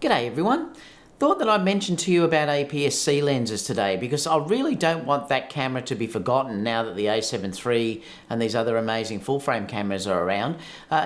G'day everyone. Thought that I'd mention to you about APS-C lenses today because I really don't want that camera to be forgotten now that the a7 III and these other amazing full frame cameras are around.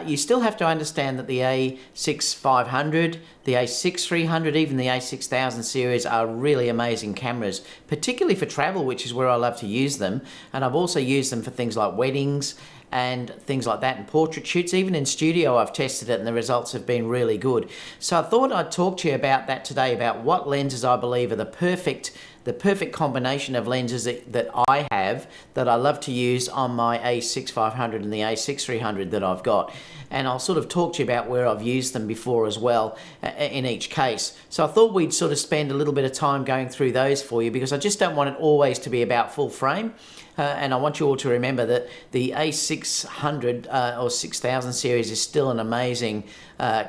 You still have to understand that the a6500, the a6300, even the a6000 series are really amazing cameras, particularly for travel, which is where I love to use them. And I've also used them for things like weddings and things like that, and portrait shoots. Even in studio I've tested it and the results have been really good. So I thought I'd talk to you about that today, about what lenses I believe are the perfect combination of lenses that I have, that I love to use on my a6500 and the a6300 that I've got. And I'll sort of talk to you about where I've used them before as well in each case. So I thought we'd sort of spend a little bit of time going through those for you because I just don't want it always to be about full frame. And I want you all to remember that the a600 or 6000 series is still an amazing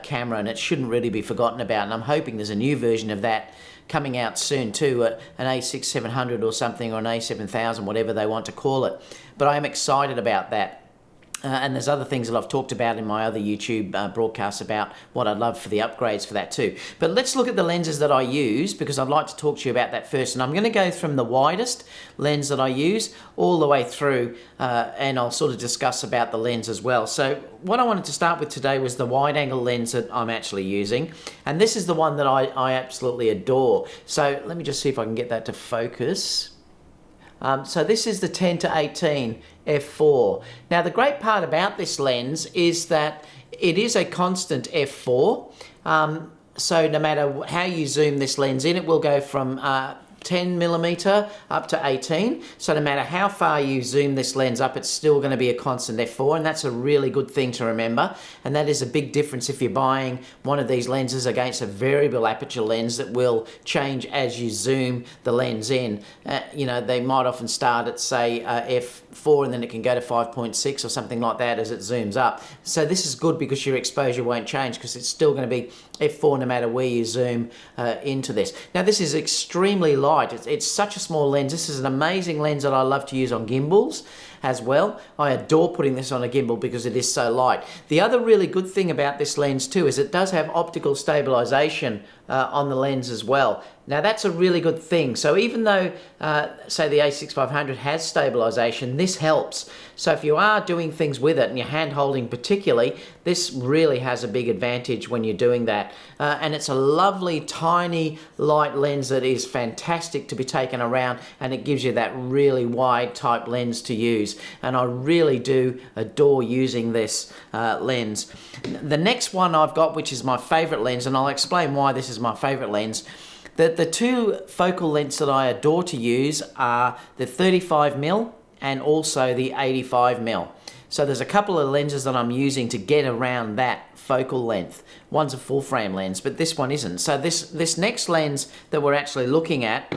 camera, and it shouldn't really be forgotten about. And I'm hoping there's a new version of that coming out soon too, an a6700 or something, or an a7000, whatever they want to call it. But I am excited about that. And there's other things that I've talked about in my other YouTube broadcasts about what I'd love for the upgrades for that too. But let's look at the lenses that I use, because I'd like to talk to you about that first. And I'm going to go from the widest lens that I use all the way through, and I'll sort of discuss about the lens as well. So what I wanted to start with today was the wide angle lens that I'm actually using. And this is the one that I absolutely adore. So let me just see if I can get that to focus. So this is the 10-18 f4. Now the great part about this lens is that it is a constant f4. So no matter how you zoom this lens in, it will go from 10mm up to 18. So no matter how far you zoom this lens up, it's still going to be a constant f4, and that's a really good thing to remember. And that is a big difference if you're buying one of these lenses against a variable aperture lens that will change as you zoom the lens in. You know, they might often start at say f4 and then it can go to 5.6 or something like that as it zooms up. So this is good because your exposure won't change, because it's still going to be f4 no matter where you zoom into this. Now this is extremely light. It's such a small lens. This is an amazing lens that I love to use on gimbals as well. I adore putting this on a gimbal because it is so light. The other really good thing about this lens too is it does have optical stabilization on the lens as well. Now that's a really good thing. So even though say the a6500 has stabilization, this helps. So if you are doing things with it and you're hand holding particularly, this really has a big advantage when you're doing that. And it's a lovely tiny light lens that is fantastic to be taken around, and it gives you that really wide type lens to use. And I really do adore using this lens. The next one I've got, which is my favorite lens, and I'll explain why this is my favorite lens. The two focal lengths that I adore to use are the 35mm and also the 85mm. So there's a couple of lenses that I'm using to get around that focal length. One's a full frame lens, but this one isn't. So this next lens that we're actually looking at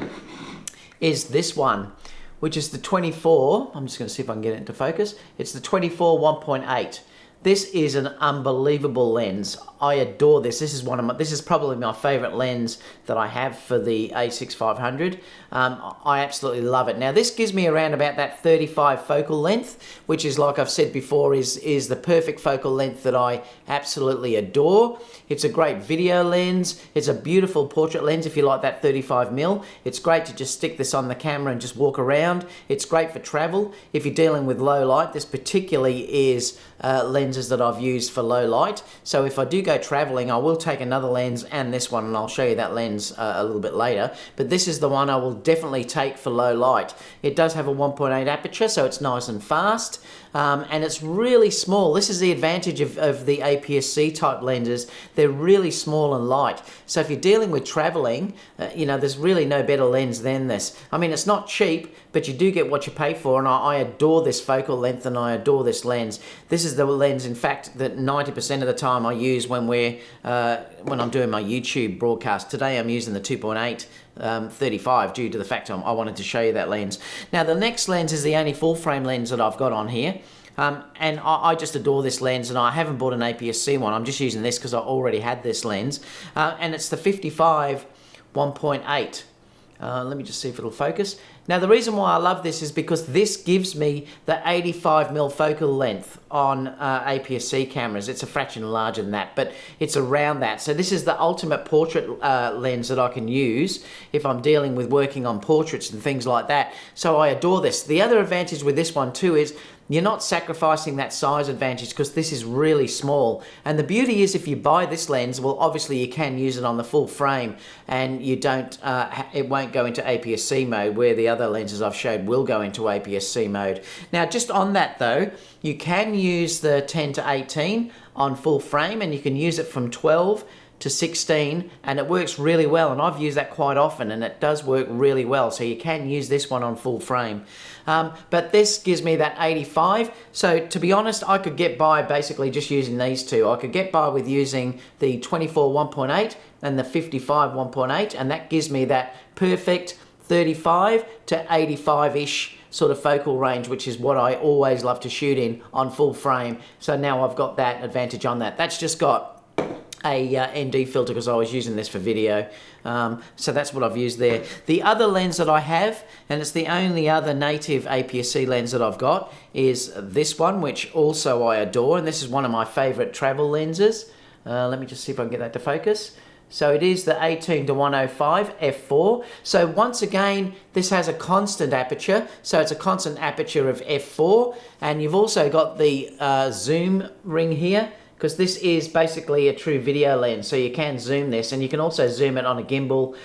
is this one, which is the 24. I'm just going to see if I can get it into focus. It's the 24 1.8. This is an unbelievable lens. I adore this. This is probably my favorite lens that I have for the a6500. I absolutely love it. Now this gives me around about that 35 focal length, which is, like I've said before, is the perfect focal length that I absolutely adore. It's a great video lens. It's a beautiful portrait lens if you like that 35mm. It's great to just stick this on the camera and just walk around. It's great for travel. If you're dealing with low light, this particularly is lenses that I've used for low light. So if I do go traveling, I will take another lens and this one, and I'll show you that lens a little bit later. But this is the one I will definitely take for low light. It does have a 1.8 aperture, so it's nice and fast. And it's really small. This is the advantage of the APS-C type lenses. They're really small and light. So if you're dealing with traveling, you know, there's really no better lens than this. I mean, it's not cheap, but you do get what you pay for, and I adore this focal length and I adore this lens. This is the lens, in fact, that 90% of the time I use when I'm doing my YouTube broadcast. Today I'm using the 2.8 35 due to the fact I wanted to show you that lens. Now the next lens is the only full frame lens that I've got on here. And I just adore this lens, and I haven't bought an APS-C one. I'm just using this because I already had this lens. And it's the 55 1.8. Let me just see if it'll focus. Now the reason why I love this is because this gives me the 85mm focal length on APS-C cameras. It's a fraction larger than that, but it's around that. So this is the ultimate portrait lens that I can use if I'm dealing with working on portraits and things like that. So I adore this. The other advantage with this one too is you're not sacrificing that size advantage because this is really small. And the beauty is if you buy this lens, well, obviously you can use it on the full frame and you don't, it won't go into APS-C mode, where the other lenses I've showed will go into APS-C mode. Now, just on that though, you can use the 10 to 18 on full frame, and you can use it from 12 to 16, and it works really well, and I've used that quite often, and it does work really well. So you can use this one on full frame, but this gives me that 85. So to be honest, I could get by basically just using these two. I could get by with using the 24 1.8 and the 55 1.8, and that gives me that perfect 35 to 85-ish sort of focal range, which is what I always love to shoot in on full frame. So now I've got that advantage on that. That's just got a ND filter because I was using this for video, so that's what I've used there. The other lens that I have, and it's the only other native APS-C lens that I've got, is this one, which also I adore, and this is one of my favorite travel lenses. Let me just see if I can get that to focus. So it is the 18 to 105 f4. So once again, this has a constant aperture. So it's a constant aperture of f4, and you've also got the zoom ring here, because this is basically a true video lens, so you can zoom this, and you can also zoom it on a gimbal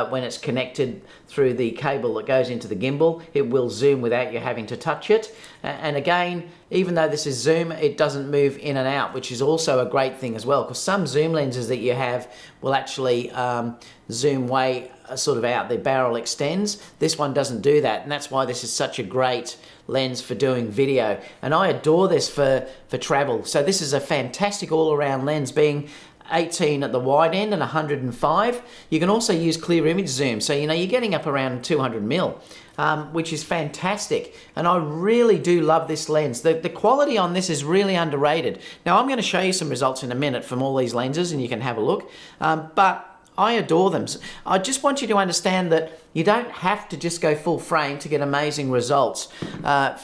when it's connected through the cable that goes into the gimbal. It will zoom without you having to touch it. And again, even though this is zoom, it doesn't move in and out, which is also a great thing as well, because some zoom lenses that you have will actually zoom way sort of out, the barrel extends. This one doesn't do that, and that's why this is such a great lens for doing video, and I adore this for travel. So this is a fantastic all-around lens, being 18 at the wide end and 105. You can also use clear image zoom, so you know you're getting up around 200mm, which is fantastic, and I really do love this lens. The quality on this is really underrated. Now I'm going to show you some results in a minute from all these lenses, and you can have a look, but I adore them. I just want you to understand that you don't have to just go full frame to get amazing results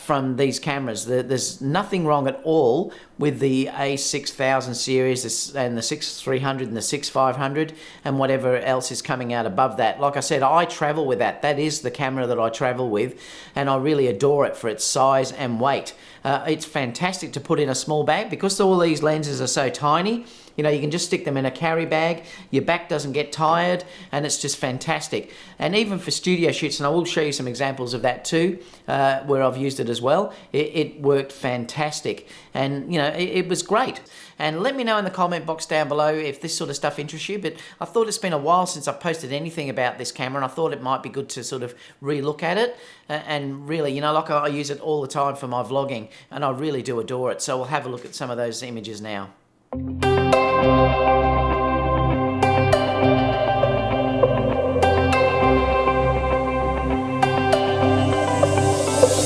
from these cameras. There's nothing wrong at all with the a6000 series and the a6300 and the a6500 and whatever else is coming out above that. Like I said, I travel with that. That is the camera that I travel with, and I really adore it for its size and weight. It's fantastic to put in a small bag because all these lenses are so tiny. You know, you can just stick them in a carry bag, your back doesn't get tired, and it's just fantastic. And even for studio shoots, and I will show you some examples of that too, where I've used it as well, it worked fantastic. And, you know, it was great. And let me know in the comment box down below if this sort of stuff interests you, but I thought it's been a while since I've posted anything about this camera, and I thought it might be good to sort of re-look at it, and really, you know, like I use it all the time for my vlogging, and I really do adore it. So we'll have a look at some of those images now.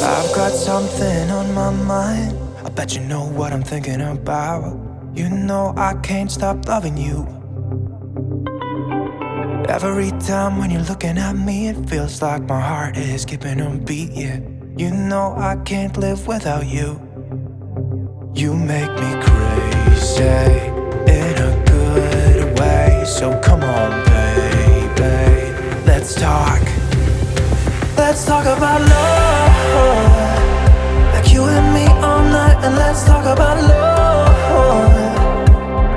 I've got something on my mind. I bet you know what I'm thinking about. You know I can't stop loving you. Every time when you're looking at me, it feels like my heart is skipping a beat, yeah. You know I can't live without you. You make me crazy in a good way. So come on, baby, let's talk. Let's talk about love, like you and me all night. And let's talk about love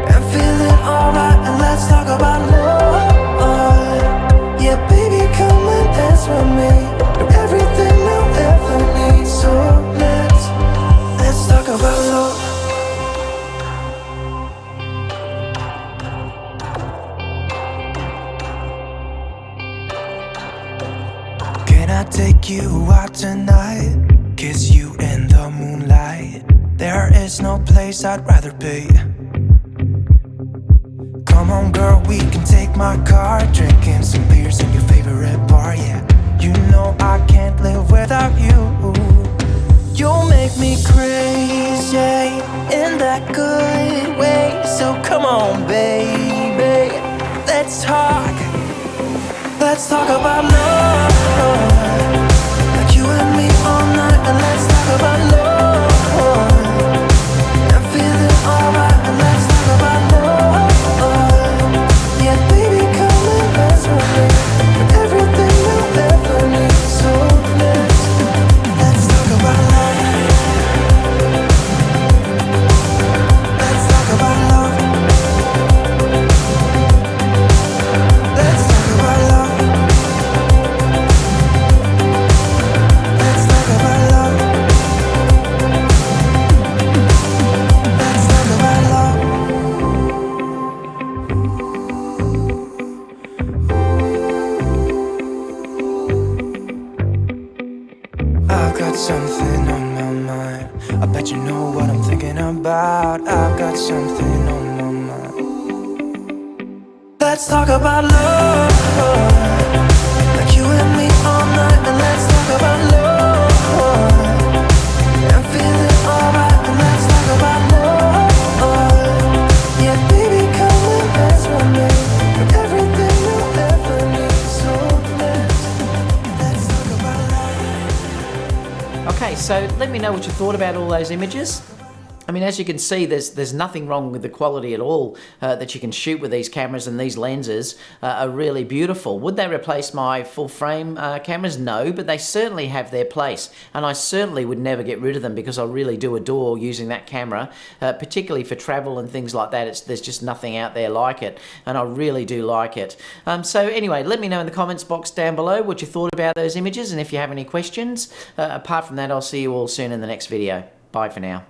and feeling alright. And let's talk about love. Yeah, baby, come and dance with me. You're everything I'll ever need. So let's talk about love. Can I take you out tonight? Kiss you in the moonlight. There is no place I'd rather be. Come on, girl, we can take my car, drinking some beers in your favorite bar, yeah. You know I can't live without you. You make me crazy in that good way. So come on, baby, let's talk. Let's talk about love, Let's talk about love, like you and me all night. And let's talk about love, and feeling alright. And let's talk about love, yeah, baby, come and dance with me. With everything you'll ever need. So let's talk about love. Okay, so let me know what you thought about all those images. I mean, as you can see, there's nothing wrong with the quality at all that you can shoot with these cameras, and these lenses are really beautiful. Would they replace my full frame cameras? No, but they certainly have their place, and I certainly would never get rid of them because I really do adore using that camera, particularly for travel and things like that. There's just nothing out there like it, and I really do like it. So anyway, let me know in the comments box down below what you thought about those images, and if you have any questions. Apart from that, I'll see you all soon in the next video. Bye for now.